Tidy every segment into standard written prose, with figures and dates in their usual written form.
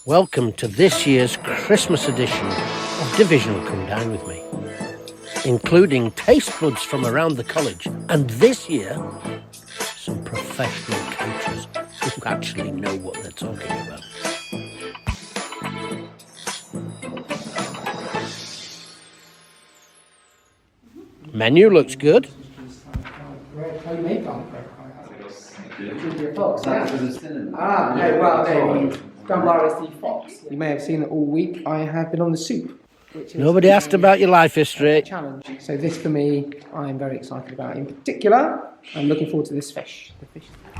Welcome to this year's Christmas edition of Divisional Come Dine With Me, including taste buds from around the college, and this year, some professional coaches who actually know what they're talking about. Menu looks good. Dunbar is the fox. You may have seen that all week I have been on the soup. Nobody asked about your life history. Challenge. So this for me, I'm very excited about. In particular, I'm looking forward to this fish.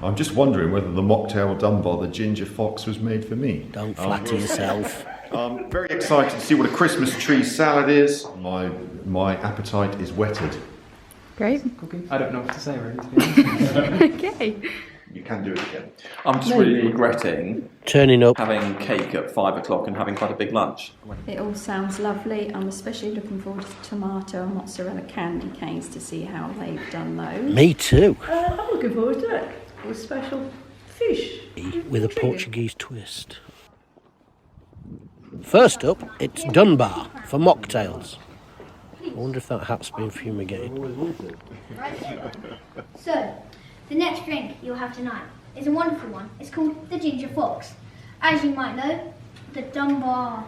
I'm just wondering whether the mocktail Dunbar, the ginger fox, was made for me. Don't flatter yourself. I'm very excited to see what a Christmas tree salad is. My appetite is whetted. Great. I don't know what to say really. Okay. You can do it again. I'm just really regretting Turning up. having cake at 5 o'clock and having quite a big lunch. It all sounds lovely. I'm especially looking forward to tomato and mozzarella candy canes to see how they've done those. Me too. I'm looking forward to it. With special fish. With a Portuguese twist. First up, it's Dunbar for mocktails. I wonder if that hat's been fumigated. So, the next drink you'll have tonight is a wonderful one. It's called the Ginger Fox. As you might know, the Dunbar.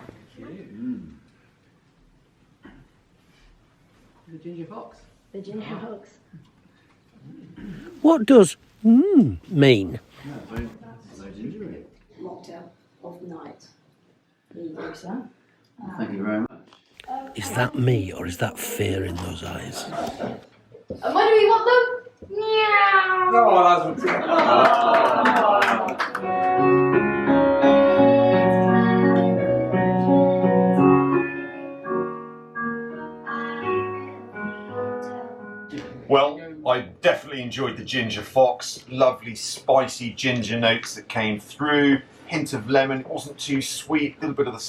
The ginger fox. The ginger fox. What does mean? Mocktail of the night. There you go, sir. Thank you very much. Is that me or is that fear in those eyes? And when do we want them? Meow. Well, I definitely enjoyed the ginger fox. Lovely spicy ginger notes that came through. Hint of lemon. It wasn't too sweet. A little bit of the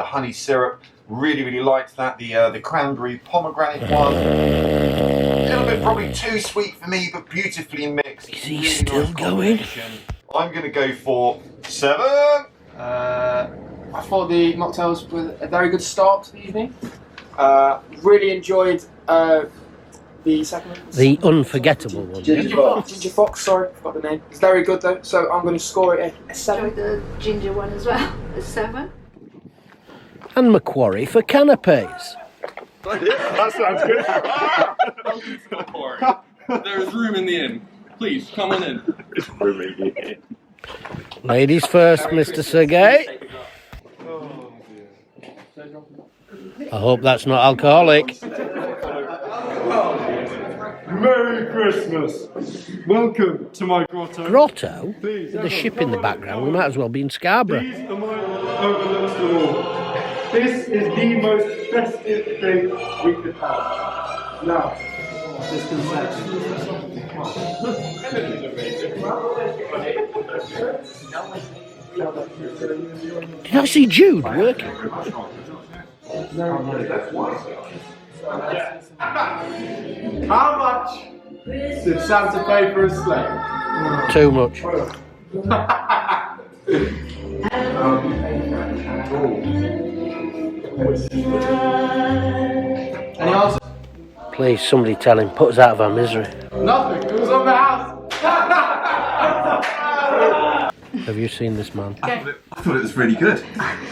honey syrup. Really liked that. The cranberry pomegranate one. A little bit probably too sweet for me, but beautifully mixed. Is he Really still nice going? combination. I'm going to go for 7. I thought the mocktails were a very good start to the evening. Really enjoyed the second one. The unforgettable one. Yeah? Ginger fox, sorry, forgot the name. It's very good though, so I'm going to score it a 7. Enjoyed the ginger one as well. A 7. And Macquarie for canapes. That sounds good. There is room in the inn. Please, come on in. Ladies first, Mr. Sergey. I hope that's not alcoholic. Merry Christmas! Welcome to my grotto. Grotto? With the ship in the background, we might as well be in Scarborough. These are my overlooks of all. This is the most festive thing we could have. Now, this Did I see Jude working? How much did Santa pay for a sleigh? Too much. Any answers? Please, somebody tell him, put us out of our misery. Nothing, it was on the house! Have you seen this man? I thought it was really good.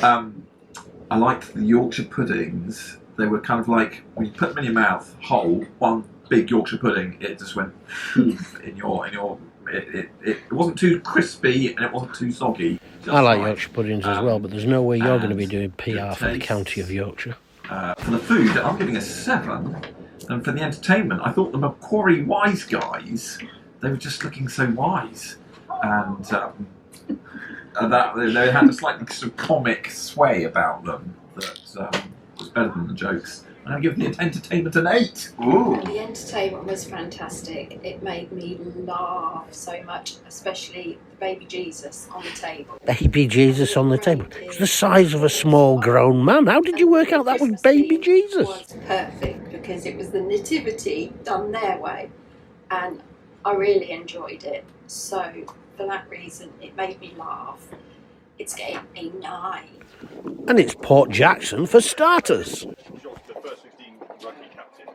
I liked the Yorkshire puddings. They were kind of like, when you put them in your mouth, whole, one big Yorkshire pudding, it just went in your. It wasn't too crispy and it wasn't too soggy. I like Yorkshire puddings as well, but there's no way you're going to be doing PR for the county of Yorkshire. For the food, I'm giving a 7. And for the entertainment, I thought the Macquarie wise guys, they were just looking so wise. And that they had a slightly sort of comic sway about them that was better than the jokes. And I give the entertainment an 8. Ooh. The entertainment was fantastic. It made me laugh so much, especially the baby Jesus on the table. Baby Jesus on the table. It's the size of a small grown man. How did you work out that was baby Jesus? It was perfect because it was the nativity done their way, and I really enjoyed it. So for that reason, it made me laugh. It's getting a 9. And it's Port Jackson for starters. The first 15 rugby captain.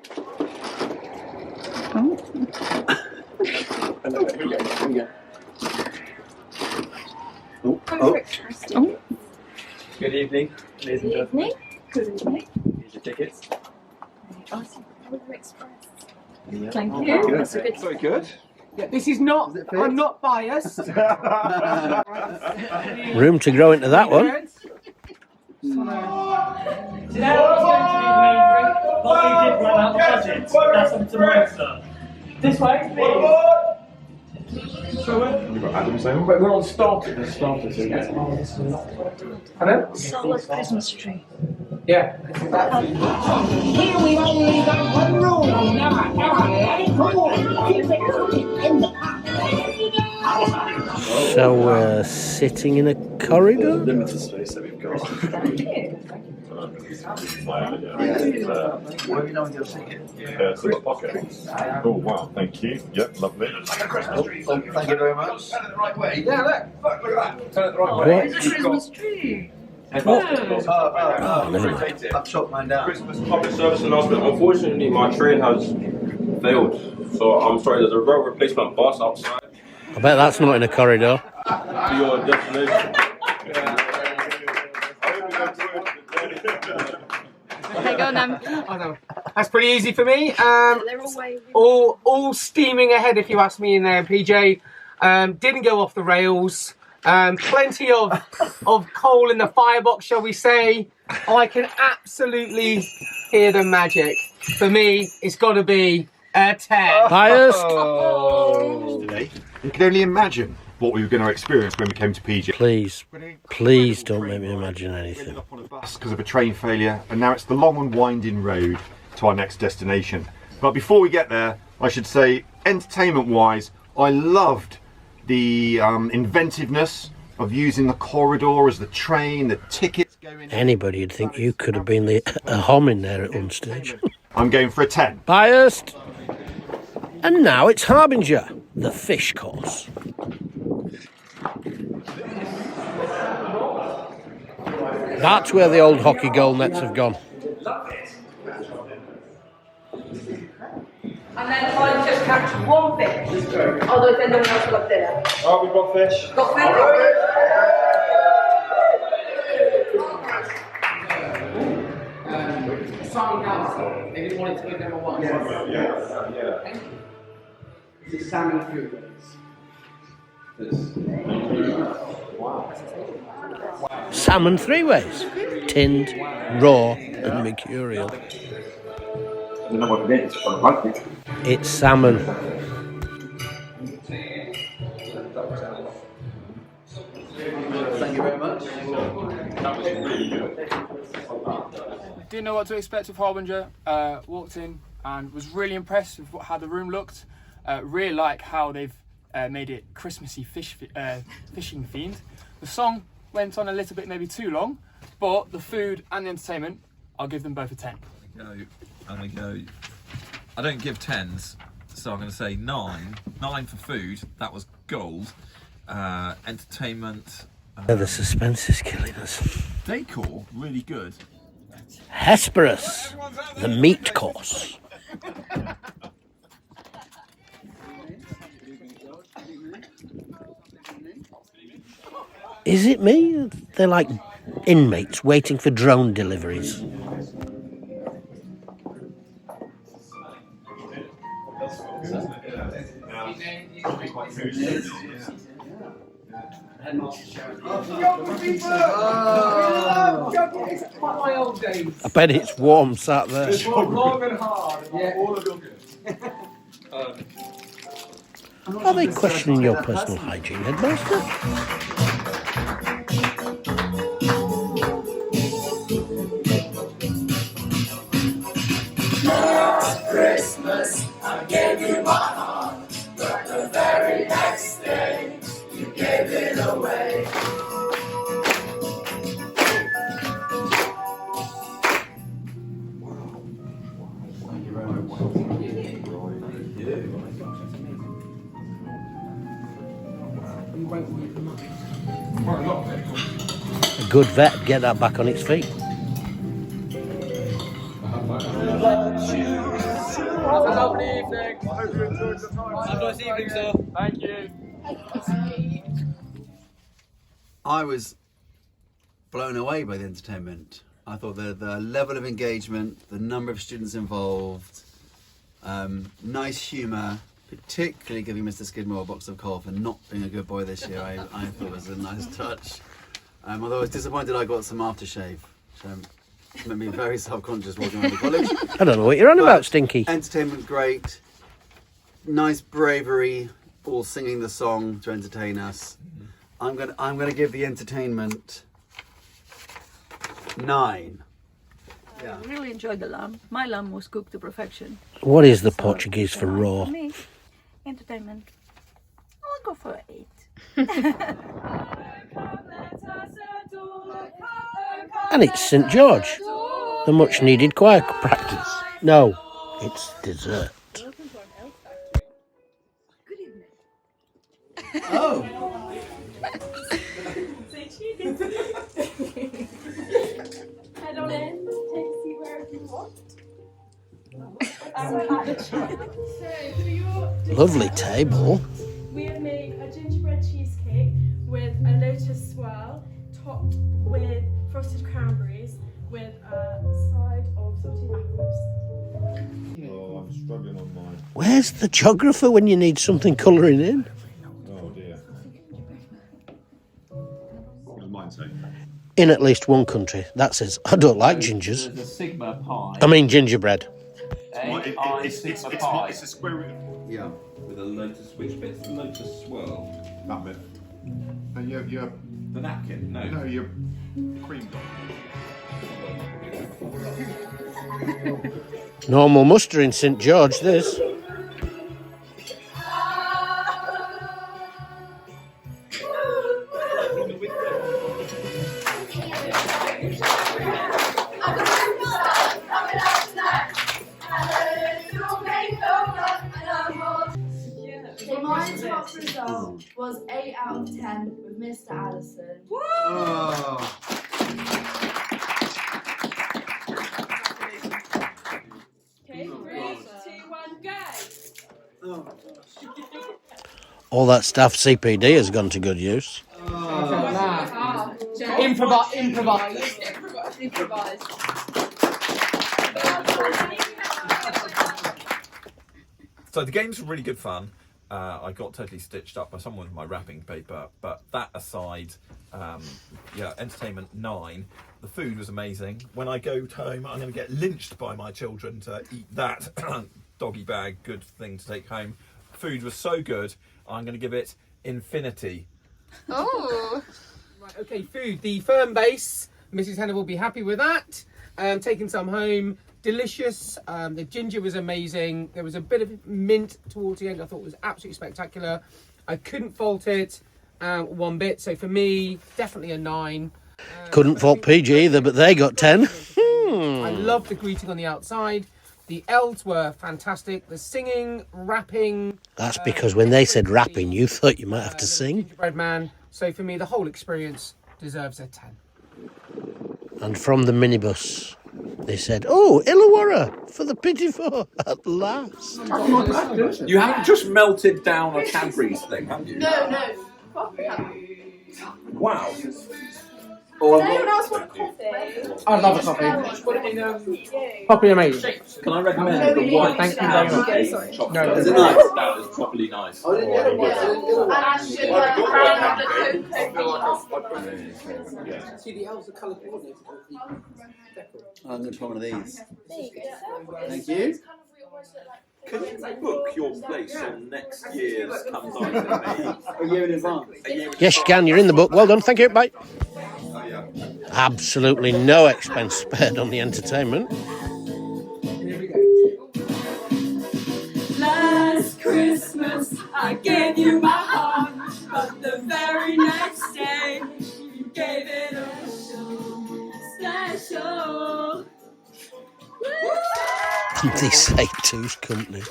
Good evening, ladies and gentlemen. Good evening. Here's your tickets. Thank you. Good. That's a good Very good. Yeah, this is not. I'm not biased. Room to grow into that one. Today was going to be the main drink, but we did run out of budget. That's up to Marissa. This way, please. You've got Adam saying, But we're on starters. Hello? solid Christmas tree. Yeah. Here we only got one rule. Never, ever let it cool. Keep it cooking in the pot. So we're sitting in a corridor? limited space that we've got. Where have you done your ticket? It's in my pocket. Oh wow, thank you. Yep, lovely. Thank you very much. Yeah, look. Look at that. Turn it the right way. It's a Christmas tree. Oh, never mind. I've chopped mine down. Christmas public service announcement. Unfortunately, my train has failed. So I'm sorry, there's a rail replacement bus outside I bet that's not in a corridor. to your destination. Okay, go on then. I know. That's pretty easy for me. They're all waving. All steaming ahead, if you ask me, in there, PJ. Didn't go off the rails. Plenty of coal in the firebox, shall we say. I can absolutely hear the magic. For me, it's got to be a 10. Biased? Today. You can only imagine what we were going to experience when we came to PJ. Please don't make me imagine anything. Up on a bus because of a train failure, and now it's the long and winding road to our next destination. But before we get there, I should say, entertainment-wise, I loved the inventiveness of using the corridor as the train, the tickets going in. Anybody'd think you could have been a hom in there at one stage. I'm going for a 10. Biased? And now it's Harbinger, the fish course. That's where the old hockey goal nets have gone. And then I just catch one fish. Otherwise, then no one else will have dinner. Oh, we've got fish. Got fish? Simon House, they didn't want it to be number one. Yeah. This is salmon food. Salmon three ways. Tinned, raw and mercurial. It's salmon. Thank you very much. Didn't know what to expect with Harbinger. Walked in and was really impressed with how the room looked. Really like how they've made it Christmassy fishing themed. The song went on a little bit maybe too long, but the food and the entertainment, I'll give them both a 10. I'm gonna go. I don't give 10s, so I'm going to say 9. 9 for food. That was gold. Entertainment. The suspense is killing us. Decor, really good. Hesperus, the meat course. Is it me? They're like inmates waiting for drone deliveries. My old days. I bet it's warm sat there. It's long and hard. Yeah. All of your good. Are they questioning your personal hygiene, headmaster? Last Christmas, I gave you my heart, but the very next day, you gave it away. You won't A good vet would get that back on its feet. Have a lovely evening. Hope you enjoyed the time. Have a nice evening, sir. Thank you. I was blown away by the entertainment. I thought the level of engagement, the number of students involved, nice humour, particularly giving Mr. Skidmore a box of coal for not being a good boy this year. I thought was a nice touch. Although I was disappointed I got some aftershave, which made me very self-conscious walking around the college. I don't know what you're on about, Stinky. Entertainment great, nice bravery, all singing the song to entertain us. I'm gonna give the entertainment 9. I really enjoyed the lamb. My lamb was cooked to perfection. What is the Portuguese for raw? For me, entertainment. I'll go for 8. And it's St George, the much needed choir practice. No, it's dessert. Oh. Head on in, take a seat wherever you want. Lovely table. We have made a gingerbread cheesecake with a lotus swirl, topped with frosted cranberries, with a side of salted apples. Oh, I'm struggling on mine. Where's the geographer when you need something colouring in? Oh dear. What does mine say? In at least one country, that says, I don't like gingers. There's a Sigma pie. I mean gingerbread. It's a square root. Yeah. With a lotus, which bit's the lotus swirl? That bit. And you're the napkin? No. No, you're cream dot. Normal muster in St George, this. So my top result was 8 out of 10 with Mr. Allison. Oh. Okay, 3, 2, 1, go! All that staff CPD has gone to good use. Improvise. So the games were really good fun. I got totally stitched up by someone with my wrapping paper, but that aside, entertainment 9. The food was amazing. When I go home, I'm going to get lynched by my children to eat that doggy bag good thing to take home. Food was so good, I'm going to give it infinity. Oh. Right, okay, food. The firm base. Mrs. Hannah will be happy with that. Taking some home. Delicious. The ginger was amazing. There was a bit of mint towards the end. I thought it was absolutely spectacular. I couldn't fault it one bit. So for me, definitely a 9. Couldn't fault PG either, but they got 10. I loved the greeting on the outside. The elves were fantastic. The singing, rapping. That's because when they said rapping, you thought you might have to sing. Gingerbread man. So for me, the whole experience deserves a 10. And from the minibus, they said, "Oh, Illawarra for the Petit at last." You haven't just melted down a Cadbury's thing, have you? No. Wow. Does anyone else want coffee? I love a coffee. Properly amazing. Can I recommend the white Thank you very much. chocolate? No, is it nice? That is properly nice. See, the elves are colour coordinated. I'm going to try one of these. Thank you. Can you book your place on next year's Come Dine with Me? A year in advance. Yes, you can. You're in the book. Well done. Thank you. Bye. Oh, yeah. Absolutely no expense spared on the entertainment. Last Christmas I gave you my heart, but the very next day you gave it a special. They say two's company.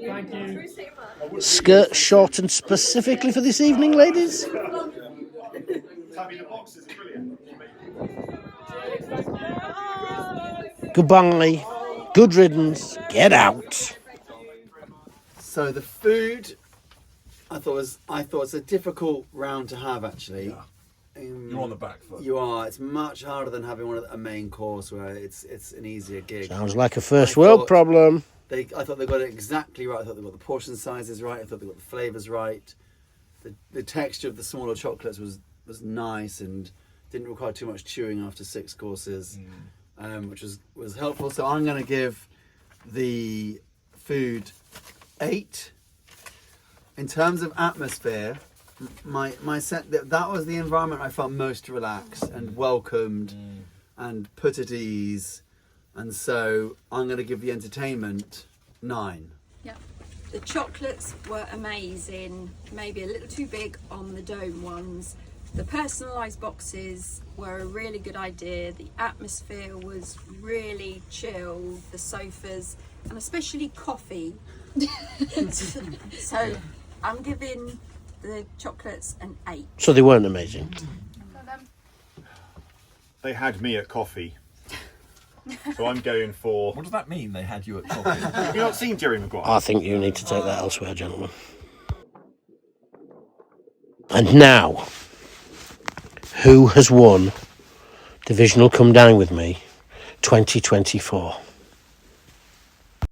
Thank you. Skirt shortened specifically for this evening, ladies? Goodbye. Good riddance. Get out. So the food, I thought it's a difficult round to have actually. You're on the back foot. You are. It's much harder than having a main course where it's an easier gig. Sounds like a first world problem. I thought they got it exactly right. I thought they got the portion sizes right. I thought they got the flavours right. The texture of the smaller chocolates was nice and didn't require too much chewing after 6 courses, which was helpful. So I'm going to give the food 8. In terms of atmosphere, my set that was the environment I felt most relaxed and welcomed and put at ease, and so I'm going to give the entertainment 9. Yeah, the chocolates were amazing, maybe a little too big on the dome ones. The personalised boxes were a really good idea. The atmosphere was really chill, the sofas, and especially coffee. So I'm giving the chocolates an 8. So they weren't amazing. They had me at coffee. So I'm going for... What does that mean, they had you at coffee? Have you not seen Jerry Maguire? I think you need to take that elsewhere, gentlemen. And now, who has won Divisional Come Dine With Me 2024?